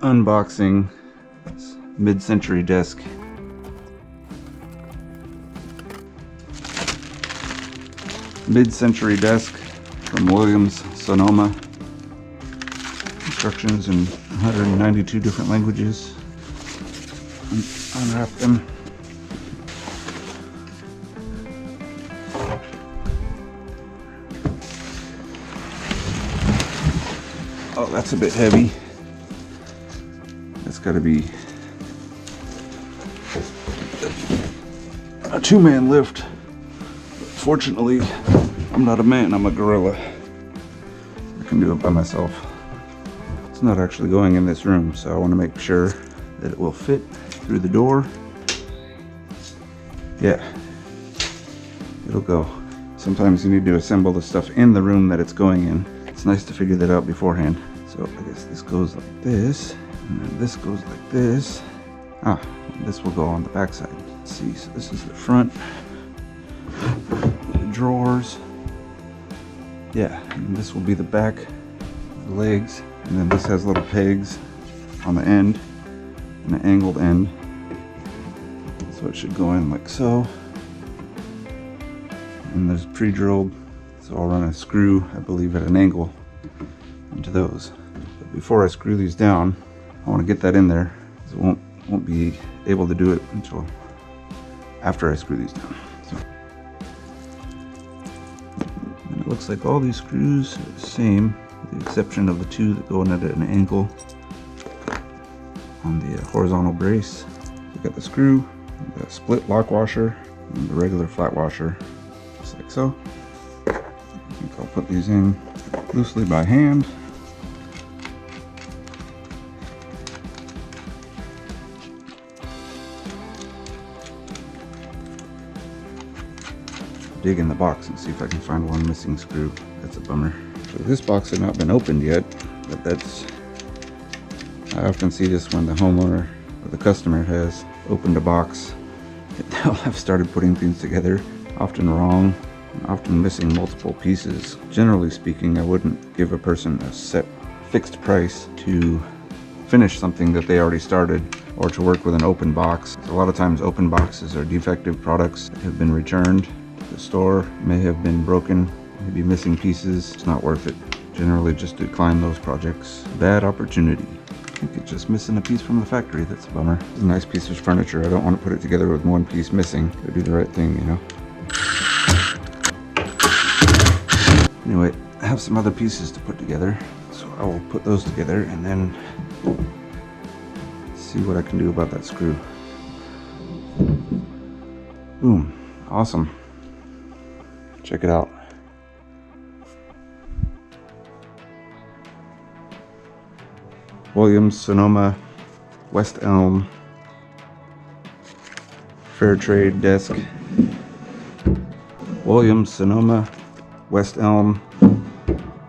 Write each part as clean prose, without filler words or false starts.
Unboxing this mid-century desk. Mid-century desk from Williams-Sonoma. Instructions in 192 different languages. Unwrap them. Oh, that's a bit heavy. That's got to be a two-man lift. Fortunately, I'm not a man, I'm a gorilla. I can do it by myself. It's not actually going in this room, so I want to make sure that it will fit through the door. Yeah, it'll go. Sometimes you need to assemble the stuff in the room that it's going in. It's nice to figure that out beforehand. So I guess this goes like this, and then this goes like this. This will go on the back side. Let's see, so this is the front. The drawers. Yeah, and this will be the back, the legs, and then this has little pegs on the end, and an angled end. So it should go in like so. And there's pre-drilled, so I'll run a screw, I believe, at an angle into those. But before I screw these down, I want to get that in there, because it won't be able to do it until after I screw these down. So, and it looks like all these screws are the same, with the exception of the two that go in at an angle on the horizontal brace. You got the screw, the split lock washer, and the regular flat washer, just like so. I think I'll put these in loosely by hand. Dig in the box and see if I can find one missing screw. That's a bummer. So this box has not been opened yet, but I often see this when the homeowner or the customer has opened a box. They'll have started putting things together, often wrong, and often missing multiple pieces. Generally speaking, I wouldn't give a person a set fixed price to finish something that they already started, or to work with an open box. A lot of times open boxes are defective products that have been returned. The store may have been broken, maybe missing pieces. It's not worth it. Generally just decline those projects. Bad opportunity. I think it's just missing a piece from the factory. That's a bummer. It's a nice piece of furniture. I don't want to put it together with one piece missing. Gotta do the right thing, you know. Anyway, I have some other pieces to put together, so I will put those together and then see what I can do about that screw. Boom. Awesome. Check it out. Williams-Sonoma West Elm Fair Trade desk. Williams-Sonoma West Elm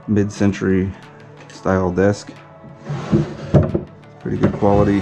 mid-century style desk. Pretty good quality.